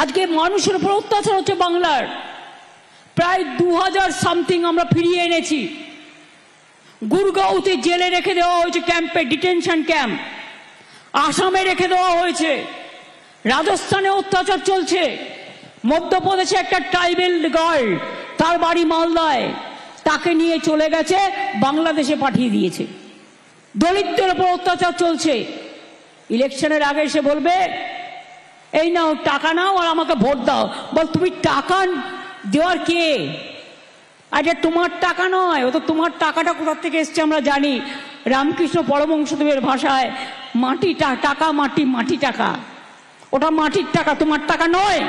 আজকে মানুষের উপর অত্যাচার হচ্ছে বাংলার। প্রায় 2000 সামথিং আমরা ফিরিয়ে এনেছি। গুরগাঁওতে জেলে রেখে দেওয়া হয়েছে, ক্যাম্পে, ডিটেনশন ক্যাম্প। আসামে রেখে দেওয়া হয়েছে। রাজস্থানে অত্যাচার চলছে। মধ্যপ্রদেশে একটা ট্রাইবেল গার্ল, তার বাড়ি মালদায়, তাকে নিয়ে চলে গেছে, বাংলাদেশে পাঠিয়ে দিয়েছে। দলিতদের উপর অত্যাচার চলছে। ইলেকশনের আগে এসে বলবে এই নাও টাকা নাও আর আমাকে ভোট দাও। বল তুমি টাকা দেওয়ার কে? আরে তোমার টাকা নয়, ও তো তোমার টাকাটা কোথা থেকে এসছে আমরা জানি। রামকৃষ্ণ পরমহংসদেবের ভাষায় মাটি টাকা, মাটি মাটি টাকা, ওটা মাটির টাকা, তোমার টাকা নয়।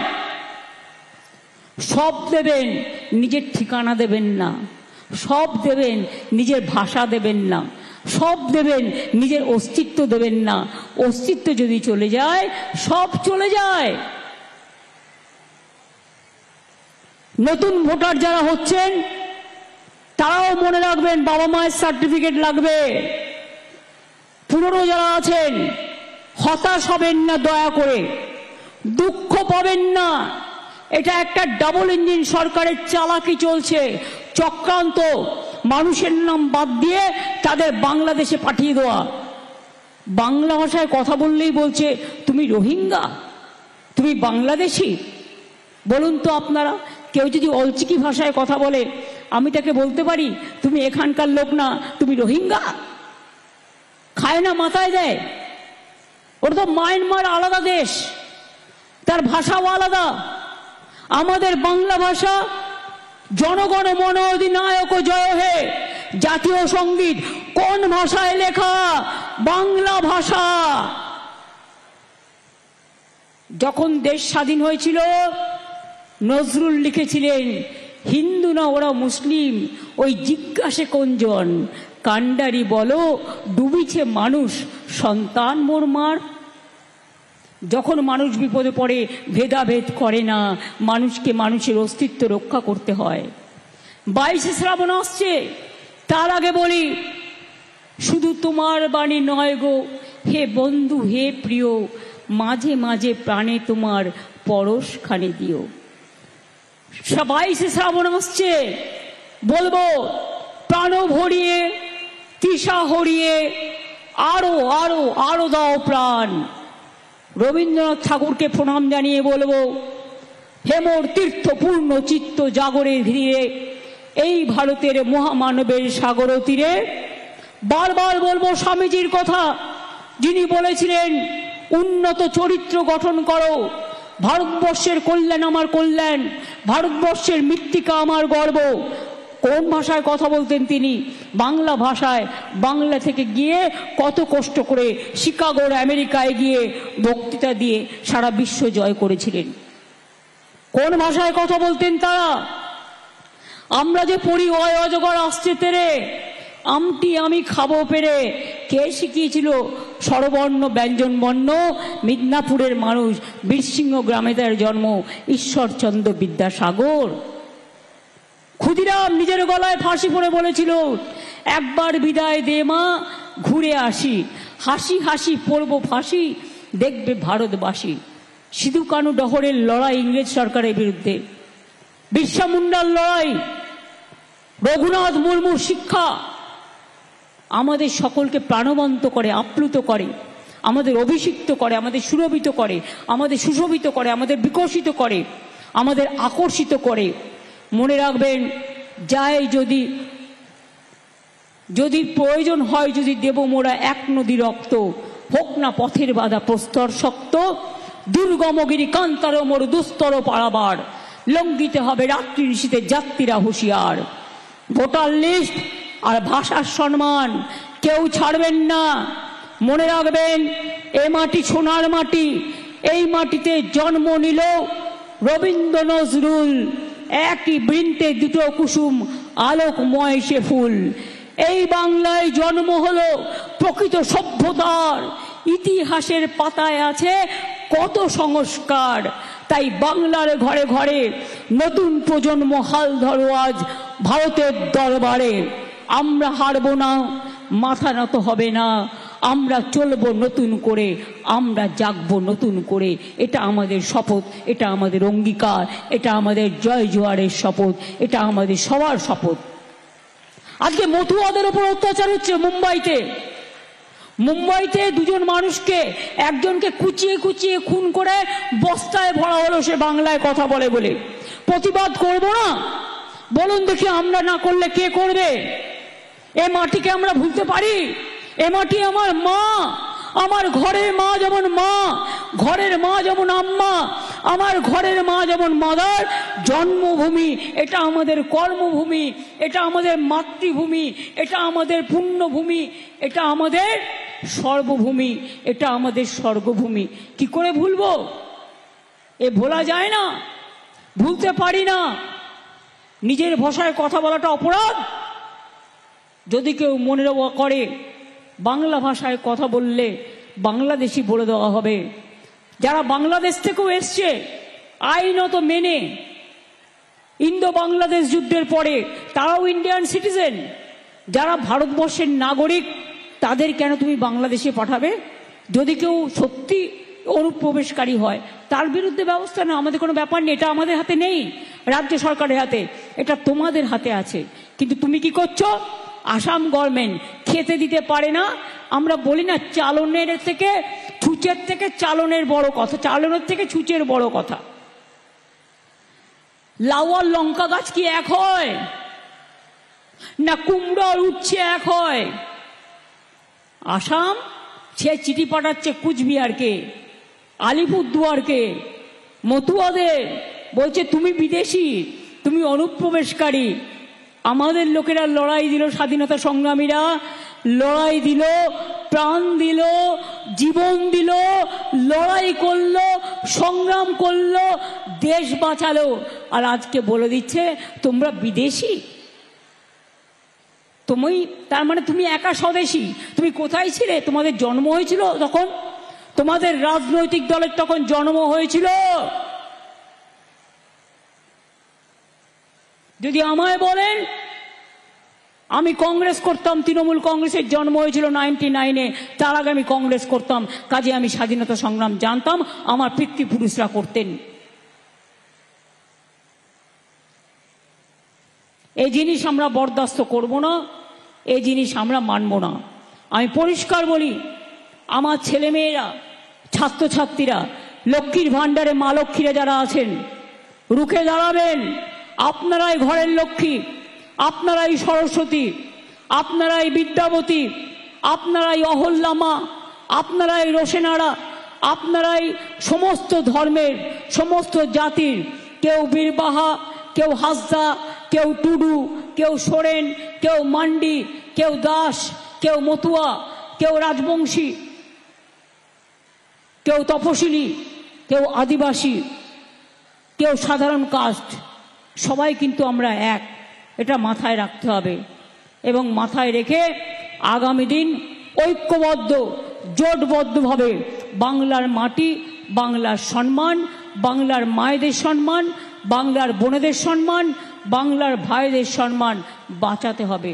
সব দেবেন, নিজের ঠিকানা দেবেন না। সব দেবেন, নিজের ভাষা দেবেন না। সব দেবেন, নিজের অস্তিত্ব দেবেন না। অস্তিত্ব যদি চলে যায়, সব চলে যায়। নতুন ভোটার যারা হচ্ছেন তারাও মনে রাখবেন বাবা মায়ের সার্টিফিকেট লাগবে। পুরনো যারা আছেন হতাশ হবেন না, দয়া করে দুঃখ পাবেন না। এটা একটা ডাবল ইঞ্জিন সরকারের চালাকি চলছে, চক্রান্ত। মানুষের নাম বাদ দিয়ে তাদের বাংলাদেশে পাঠিয়ে দেওয়া। বাংলা ভাষায় কথা বললেই বলছে তুমি রোহিঙ্গা, তুমি বাংলাদেশি। বলুন তো আপনারা, কেউ যদি অলচিকি ভাষায় কথা বলে আমি তাকে বলতে পারি তুমি এখানকার লোক না, তুমি রোহিঙ্গা? খায় না, মাথায় দেয়। ওটা তো মায়ানমার আলাদা দেশ, তার ভাষাও আলাদা। আমাদের বাংলা ভাষা জনগণ মন অধিনায়ক জয় হে, জাতীয় সঙ্গীত কোন ভাষায় লেখা? বাংলা ভাষা। যখন দেশ স্বাধীন হয়েছিল নজরুল লিখেছিলেন হিন্দু না ওরা মুসলিম, ওই জিজ্ঞাসে কোনজন, কান্ডারি বলো ডুবিছে মানুষ, সন্তান মোর মার। যখন মানুষ বিপদে পড়ে ভেদাভেদ করে না, মানুষকে মানুষের অস্তিত্ব রক্ষা করতে হয়। 22শে শ্রাবণ আসছে, তার আগে বলি শুধু তোমার বাণী নয় গো হে বন্ধু হে প্রিয়, মাঝে মাঝে প্রাণে তোমার পরশ খানি দিও। 22শে শ্রাবণ আসছে, বলবো প্রাণ ভরিয়ে তৃষা হরিয়ে আরো আরো আরো দাও প্রাণ। রবীন্দ্রনাথ ঠাকুরকে প্রণাম জানিয়ে বলবো হেমর তীর্থ পূর্ণ চিত্ত জাগরে ধীরে, এই ভারতের মহামানবের সাগর তীরে। বারবার বলবো স্বামীজির কথা, যিনি বলেছিলেন উন্নত চরিত্র গঠন করো, ভারতবর্ষের কল্যাণ আমার কল্যাণ, ভারতবর্ষের মৃত্তিকা আমার গর্ব। কোন ভাষায় কথা বলতেন তিনি? বাংলা ভাষায়। বাংলা থেকে গিয়ে কত কষ্ট করে শিকাগোর আমেরিকায় গিয়ে বক্তৃতা দিয়ে সারা বিশ্ব জয় করেছিলেন। কোন ভাষায় কথা বলতেন তারা? আমরা যে পড়ি অয় অজগর আসছে তেরে, আমটি আমি খাবো পেরে, কে শিখিয়েছিল? স্বরবর্ণ ব্যঞ্জন বর্ণ। মিদনাপুরের মানুষ, বীরসিংহ গ্রামে তার জন্ম, ঈশ্বরচন্দ্র বিদ্যাসাগর। ক্ষুদিরাম নিজের গলায় ফাঁসি পড়ে বলেছিল একবার বিদায় দে মা, ঘুরে আসি, হাসি হাসি পড়ব ফাঁসি, দেখবে ভারতবাসী। সিধু কানু ডহরের লড়াই ইংরেজ সরকারের বিরুদ্ধে, বিরসা মুন্ডার লড়াই, রঘুনাথ মুর্মুর শিক্ষা আমাদের সকলকে প্রাণবন্ত করে, আপ্লুত করে, আমাদের অভিষিক্ত করে, আমাদের সুরভিত করে, আমাদের সুশোভিত করে, আমাদের বিকশিত করে, আমাদের আকর্ষিত করে। মনে রাখবেন, যায় যদি যদি প্রয়োজন হয়, যদি দেব মোরা এক নদী রক্ত, হোক না পথের বাধা প্রস্তর শক্ত, দুর্গমগিরি কান্তার মোর দুস্তর পারাবার, লঙ্ঘিতে হবে রাত্রি ঋষিতে যাত্রীরা হুঁশিয়ার। ভোটার লিস্ট আর ভাষার সম্মান কেউ ছাড়বেন না। মনে রাখবেন, এ মাটি সোনার মাটি, এই মাটিতে জন্ম নিল রবীন্দ্র নজরুল, একই বৃন্তে দুটো কুসুম আলোকময় সে ফুল। এই বাংলায় জন্ম হলো প্রকৃত সভ্যতার, ইতিহাসের পাতায় আছে কত সংস্কার। তাই বাংলার ঘরে ঘরে নতুন প্রজন্ম হাল ধরো আজ ভারতের দরবারে। আমরা হারবো না, মাথা নত হবে না, আমরা চলবো নতুন করে, আমরা জাগবো নতুন করে। এটা আমাদের শপথ, এটা আমাদের অঙ্গীকার, এটা আমাদের জয় জোয়ারের শপথ, এটা আমাদের সবার শপথ। আজকে মতুয়াদের উপর অত্যাচার হচ্ছে মুম্বাইতে দুজন মানুষকে, একজনকে কুচিয়ে কুচিয়ে খুন করে বস্তায় ভরা হলো, সে বাংলায় কথা বলে বলে। প্রতিবাদ করব না? বলুন দেখি, আমরা না করলে কে করবে? এ মাটিকে আমরা ভুলতে পারি? এ মাটি আমার মা, আমার ঘরের মা যেমন মা, ঘরের মা যেমন আম্মা, আমার ঘরের মা যেমন মাদার, জন্মভূমি এটা আমাদের কর্মভূমি, এটা আমাদের মাতৃভূমি, এটা আমাদের পুণ্যভূমি, এটা আমাদের সর্বভূমি, এটা আমাদের স্বর্গভূমি। কি করে ভুলবো? এ ভোলা যায় না, ভুলতে পারি না। নিজের ভাষায় কথা বলাটা অপরাধ? যদি কেউ মনে করে বাংলা ভাষায় কথা বললে বাংলাদেশি বলে দেওয়া হবে। যারা বাংলাদেশ থেকেও এসছে আইনত মেনে, ইন্দো বাংলাদেশ যুদ্ধের পরে তারাও ইন্ডিয়ান সিটিজেন, যারা ভারতবর্ষের নাগরিক, তাদের কেন তুমি বাংলাদেশে পাঠাবে? যদি কেউ সত্যি অনুপ্রবেশকারী হয় তার বিরুদ্ধে ব্যবস্থা না, আমাদের কোনো ব্যাপার নেই, এটা আমাদের হাতে নেই, রাজ্য সরকারের হাতে, এটা তোমাদের হাতে আছে। কিন্তু তুমি কি করছো? আসাম গভর্নমেন্ট খেতে দিতে পারে না। আমরা বলি না, চালনের থেকে ছুঁচের থেকে চালনের বড় কথা, চালনের থেকে ছুঁচের বড় কথা। লাউ আর লঙ্কা গাছ কি এক হয়? না কুমড়ো আর উচ্ছে এক হয়? আসাম সে চিঠি পাঠাচ্ছে কুচবিহারকে, আলিপুরদুয়ারকে, মতুয়াদের, বলছে তুমি বিদেশি, তুমি অনুপ্রবেশকারী। আমাদের লোকেরা লড়াই দিল, স্বাধীনতা সংগ্রামীরা লড়াই দিল, প্রাণ দিল, জীবন দিল, লড়াই করলো, সংগ্রাম করলো, দেশ বাঁচালো। আর আজকে বলে দিচ্ছে তোমরা বিদেশি। তুমি তার মানে তুমি একা স্বদেশী। তুমি কোথায় ছিলে? তোমাদের জন্ম হয়েছিল তখন, তোমাদের রাজনৈতিক দলের তখন জন্ম হয়েছিল। যদি আমায় বলেন, আমি কংগ্রেস করতাম, তৃণমূল কংগ্রেসের জন্ম হয়েছিল 99-এ, তার আগে আমি কংগ্রেস করতাম, কাজে আমি স্বাধীনতা সংগ্রাম জানতাম, আমার পিতৃপুরুষরা করতেন। এই জিনিস আমরা বরদাস্ত করব না, এই জিনিস আমরা মানব না। আমি পরিষ্কার বলি, আমার ছেলেমেয়েরা, ছাত্রছাত্রীরা, লক্ষ্মীর ভাণ্ডারে মা লক্ষ্মীরা যারা আছেন, রুখে দাঁড়াবেন। আপনারাই ঘরের লক্ষ্মী, আপনারাই সরস্বতী, আপনারাই বিদ্যাবতী, আপনারাই অহল্যামা, আপনারাই রোশেনারা, আপনারাই সমস্ত ধর্মের, সমস্ত জাতির, কেউ বীরবাহা, কেউ হাসদা, কেউ টুডু, কেউ সোরেন, কেউ মান্ডি, কেউ দাস, কেউ মতুয়া, কেউ রাজবংশী, কেউ তপশিলি, কেউ আদিবাসী, কেউ সাধারণ কাস্ট, সবাই কিন্তু আমরা এক। এটা মাথায় রাখতে হবে এবং মাথায় রেখে আগামী দিন ঐক্যবদ্ধ, জোটবদ্ধভাবে বাংলার মাটি, বাংলার সম্মান, বাংলার মায়েদের সম্মান, বাংলার বোনেদের সম্মান, বাংলার ভাইদের সম্মান বাঁচাতে হবে।